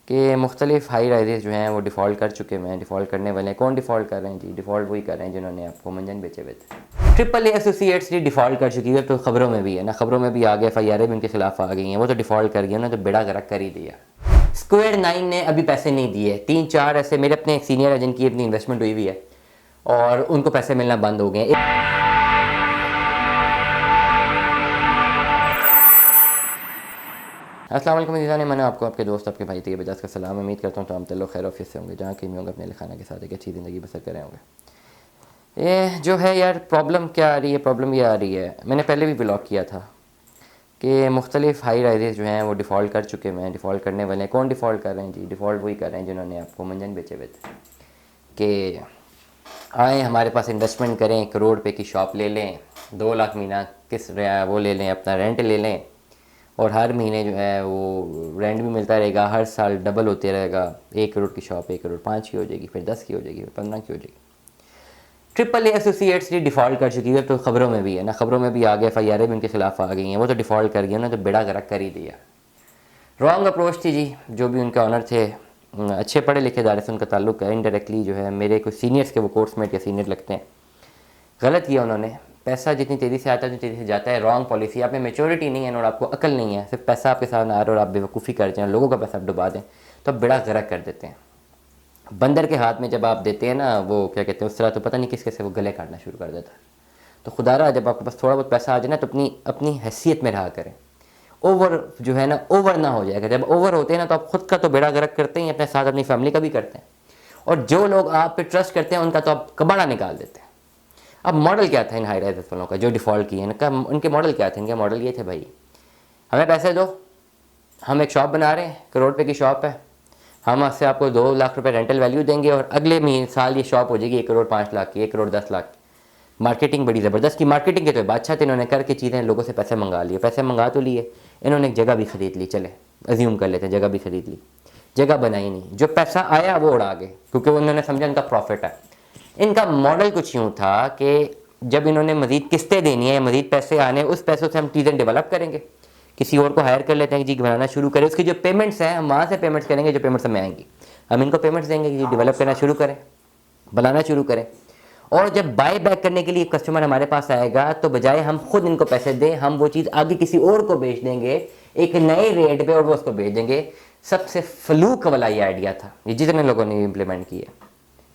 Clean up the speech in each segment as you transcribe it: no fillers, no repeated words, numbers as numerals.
कि मुख्तलिफ high rises जो हैं वो डिफ़ॉल्ट कर चुके हैं, डिफ़ॉल्ट करने वाले हैं। कौन डिफ़ॉल्ट कर रहे हैं जी? डिफ़ॉल्ट वही कर रहे हैं जिन्होंने आपको मंजन बेचे हुए थे। Triple A associates ji default कर चुकी है, तो खबरों में भी है ना, खबरों में भी आ गया, FIR भी उनके खिलाफ आ गई हैं। वो तो डिफ़ॉल्ट कर गया ना, तो बेड़ा गर्क कर ही दिया। स्क्वायर 9 ने अभी पैसे नहीं दिए। 3-4 ऐसे मेरे अपने एक सीनियर है जिनकी अपनी इन्वेस्टमेंट हुई हुई है और उनको पैसे मिलना बंद हो गए। अस्सलाम वालेकुम ने मैंने आपको आपके दोस्त आपके भाई तैयब बजाज का सलाम। उम्मीद करता हूँ तो हम तल्लो खैर ऑफिस से होंगे, जहाँ कहीं भी होंगे अपने लिखाना के साथ एक अच्छी ज़िंदगी बसर कर रहे होंगे। ये जो है यार, प्रॉब्लम क्या आ रही है? प्रॉब्लम ये आ रही है, मैंने पहले भी ब्लॉग किया था कि मुख्तलिफ हाई राइजेस जो हैं वो डिफ़ॉल्ट कर चुके हैं, डिफ़ॉल्ट करने वाले हैं। कौन डिफ़ॉल्ट कर रहे हैं जी? डिफ़ॉल्ट वही कर रहे हैं जिन्होंने आपको मंजन बेचे हुए थे कि आएँ हमारे पास इन्वेस्टमेंट करें, 1 करोड़ रुपये की शॉप ले लें, 2 लाख महीना किस वो ले लें, अपना रेंट ले लें और हर महीने जो है वो रेंट भी मिलता रहेगा, हर साल डबल होते रहेगा। 1 करोड़ की शॉप 1 करोड़ 5 की हो जाएगी, फिर 10 की हो जाएगी, फिर 15 की हो जाएगी। Triple A associates ji default कर चुकी है, तो खबरों में भी है ना, खबरों में भी आ गया, FIR भी उनके खिलाफ आ गई हैं। वो तो डिफ़ॉल्ट कर गया ना, तो बेड़ा गर्क कर ही दिया। रॉन्ग अप्रोच थी जी। जो भी उनके ऑनर थे, अच्छे पढ़े लिखे इदारे से उनका ताल्लुक है, इनडायरेक्टली जो है मेरे कुछ सीनियर्स के वो कोर्समेट या सीनियर लगते हैं। गलत किया उन्होंने। पैसा जितनी तेज़ी से आता है उतनी तेज़ी से जाता है। Wrong policy. आप में मेच्योरिटी नहीं है और आपको अकल नहीं है, सिर्फ पैसा आपके साथ आ रहा है और आप बेवकूफ़ी कर जाएँ, लोगों का पैसा आप डुबा दें, तो आप बेड़ा गर्क कर देते हैं। बंदर के हाथ में जब आप देते हैं ना, वो क्या कहते हैं उस तरह, तो पता नहीं किसके से वो गले काटना शुरू कर देता है। तो खुदारा जब आपके पास थोड़ा बहुत पैसा आ जाए ना, तो अपनी अपनी हैसियत में रहा करें। ओवर जो है ना, ओवर ना हो जाएगा। जब ओवर होते हैं ना, तो आप खुद का तो बेड़ा गर्क करते हैं, अपने साथ अपनी फैमिली का भी करते हैं, और जो लोग आप पे ट्रस्ट करते हैं उनका तो आप कबाड़ा निकाल देते हैं। अब मॉडल क्या था इन हाई राइजेस वालों का जो डिफ़ॉल्ट किए हैं? उनके मॉडल क्या थे? इनके मॉडल ये थे, भाई हमें पैसे दो, हम एक शॉप बना रहे हैं, 1 करोड़ रुपये की शॉप है, हम आपसे आपको 2 लाख रुपए रेंटल वैल्यू देंगे और अगले महीने साल ये शॉप हो जाएगी 1 करोड़ 5 लाख की, 1 करोड़ 10 लाख की। मार्केटिंग बड़ी ज़बरदस्त की। मार्केटिंग के तो बादशाह थे, इन्होंने करके चीज़ें लोगों से पैसे मंगा लिए। पैसे मंगा तो लिए, इन्होंने एक जगह भी ख़रीद ली, चले अज्यूम कर लेते हैं जगह भी ख़रीद ली, जगह बनाई नहीं, जो पैसा आया वो उड़ा गए, क्योंकि उन्होंने समझा इनका प्रॉफिट है। इनका मॉडल कुछ यूँ था कि जब इन्होंने मज़ीद किस्तें देनी है, मज़ीद पैसे आने, उस पैसों से हम चीज़ें डेवलप करेंगे, किसी और को हायर कर लेते हैं कि जी बनाना शुरू करें, उसकी जो पेमेंट्स हैं हम वहाँ से पेमेंट्स करेंगे, जो पेमेंट्स हमें आएंगी हम इनको पेमेंट्स देंगे कि जी डेवलप करना शुरू करें, बनाना शुरू करें। और जब बाय बैक करने के लिए कस्टमर हमारे पास आएगा, तो बजाय हम खुद इनको पैसे दें, हम वो चीज़ आगे किसी और को बेच देंगे एक नए रेट पे, और वो उसको बेच देंगे। सबसे फलूक वाला ये आइडिया था, ये जितने लोगों ने इम्प्लीमेंट किया,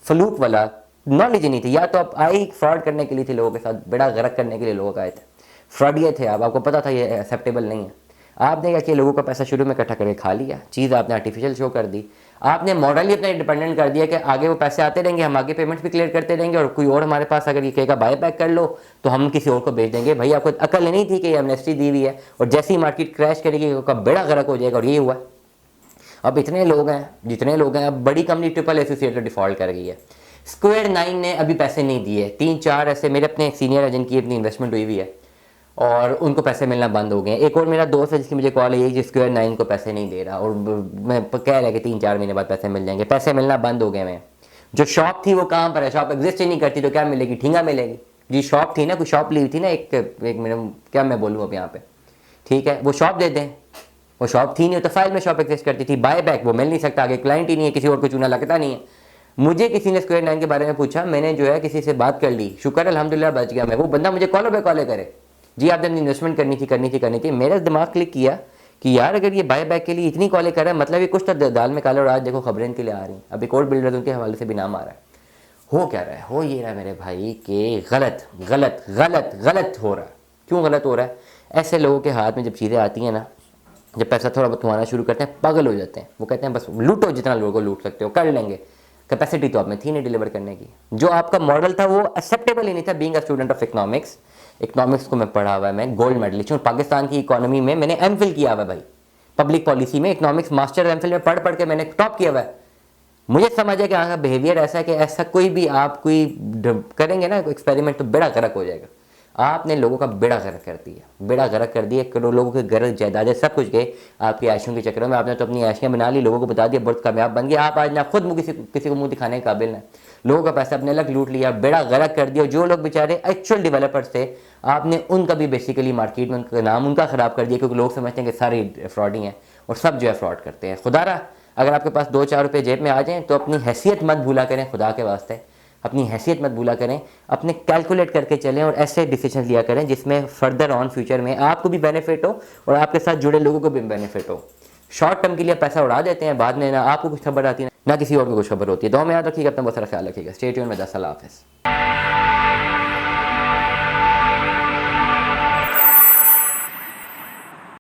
फलूक वाला। नॉलेज नहीं थी, या तो आप आए फ्रॉड करने के लिए थे, लोगों के साथ बेड़ा गर्क करने के लिए लोग आए थे, फ्रॉडिये थे आप, आपको पता था ये एक्सेप्टेबल नहीं है। आपने क्या किया, लोगों का पैसा शुरू में इकट्ठा करके खा लिया, चीज़ आपने आर्टिफिशियल शो कर दी, आपने मॉडल ही अपना इंडिपेंडेंट कर दिया कि आगे वो पैसे आते रहेंगे, हम आगे पेमेंट्स भी क्लियर करते रहेंगे, और कोई और हमारे पास अगर ये कहेगा बाय बैक कर लो तो हम किसी और को बेच देंगे। भाई आपको अकल नहीं थी कि ये एमनेस्टी दी हुई है, और जैसी मार्केट क्रैश करेगी उसका बेड़ा गर्क हो जाएगा, और यही हुआ। अब इतने लोग हैं, जितने लोग हैं, अब बड़ी कंपनी ट्रिपल एसोसिएट डिफ़ॉल्ट कर गई है। स्क्वायर 9 ने अभी पैसे नहीं दिए। 3-4 ऐसे मेरे अपने एक सीनियर है जिनकी अपनी इन्वेस्टमेंट हुई हुई है और उनको पैसे मिलना बंद हो गए। एक और मेरा दोस्त है जिसकी मुझे कॉल है, जिस स्क्वायर 9 को पैसे नहीं दे रहा, और मैं कह रहा है कि 3-4 महीने बाद पैसे मिल जाएंगे। पैसे मिलना बंद हो गए हैं। जो शॉप थी वो कहाँ पर है? शॉप एग्जिस्ट ही नहीं करती, तो क्या मिलेगी? ठींगा मिलेगी जी। शॉप थी ना, कोई शॉप ली हुई थी ना, एक मिनट, क्या मैं बोलूँ अब यहाँ पे, ठीक है, वो शॉप दे दें। वो शॉप थी नहीं, तो फाइल में शॉप एग्जिस्ट करती थी। बाय बैक वो मिल नहीं सकता, आगे क्लाइंट ही नहीं है, किसी और को चूना लगता नहीं है। मुझे किसी ने स्क्वायर 9 के बारे में पूछा, मैंने जो है किसी से बात कर ली, शुक्र अल्हम्दुलिल्लाह बच गया मैं। वो बंदा मुझे कॉलों पे कॉलें करे, जी आपने इन्वेस्टमेंट करनी थी। मेरा दिमाग क्लिक किया कि यार अगर ये बाय बैक के लिए इतनी कॉलें कर रहा है, मतलब ये कुछ तो दाल में काला, और आज देखो खबरें इनके लिए आ रही हैं। अब एक और बिल्डर उनके हवाले से भी नाम आ रहा है। हो क्या रहा है? हो ये रहा है मेरे भाई कि गलत गलत गलत गलत हो रहा है। क्यों गलत हो रहा है? ऐसे लोगों के हाथ में जब चीज़ें आती हैं ना, जब पैसा थोड़ा बहुत कमाना शुरू करते हैं, पागल हो जाते हैं। वो कहते हैं बस लूटो, जितना लोगों को लूट सकते हो कर लेंगे। कैपेसिटी तो आप में थी नहीं डिलीवर करने की। जो आपका मॉडल था वो एक्सेप्टेबल ही नहीं था। Being a student of economics को मैं पढ़ा हुआ है, मैं गोल्ड मेडलिस्ट हूँ। पाकिस्तान की इकोनॉमी में मैंने एमफिल किया हुआ है भाई, पब्लिक पॉलिसी में इकोनॉमिक्स मास्टर एमफिल में पढ़ के मैंने टॉप किया हुआ है। मुझे समझ है कि यहाँ का बिहेवियर ऐसा है कि ऐसा कोई भी आप कोई करेंगे ना एक्सपेरिमेंट, तो बेड़ा गर्क हो जाएगा। आपने लोगों का बेड़ा गर्क कर दिया, बेड़ा गर्क कर दिया। करोड़ लोगों के घर जायदादें सब कुछ गए आपकी ऐशों के चक्करों में। आपने तो अपनी ऐशियाँ बना ली, लोगों को बता दिया, बहुत कामयाब बन गया आप। आज ना खुद किसी को मुंह दिखाने के काबिल ना, लोगों का पैसा अपने अलग लूट लिया, बेड़ा गर्क कर दिया। जो लोग बेचारे एक्चुअल डेवलपर्स थे, आपने उनका भी बेसिकली मार्केट में उनका नाम उनका ख़राब कर दिया, क्योंकि लोग समझते हैं कि सारे फ्रॉड ही हैं और सब जो है फ्रॉड करते हैं। खुदारा अगर आपके पास 2-4 रुपये जेब में आ जाएँ तो अपनी हैसियत मत भूला करें, खुदा के वास्ते अपनी हैसियत मत भूला करें, अपने कैलकुलेट करके चलें और ऐसे डिसीजन लिया करें जिसमें फर्दर ऑन फ्यूचर में आपको भी बेनिफिट हो और आपके साथ जुड़े लोगों को भी बेनिफिट हो। शॉर्ट टर्म के लिए पैसा उड़ा देते हैं, बाद में ना आपको कुछ खबर आती है ना किसी और को कुछ खबर होती है। दो में याद रखिएगा, अपना बहुत सारा ख्याल रखिएगा। स्टे ट्यून्ड में 10 अल्लाह हाफ़िज़।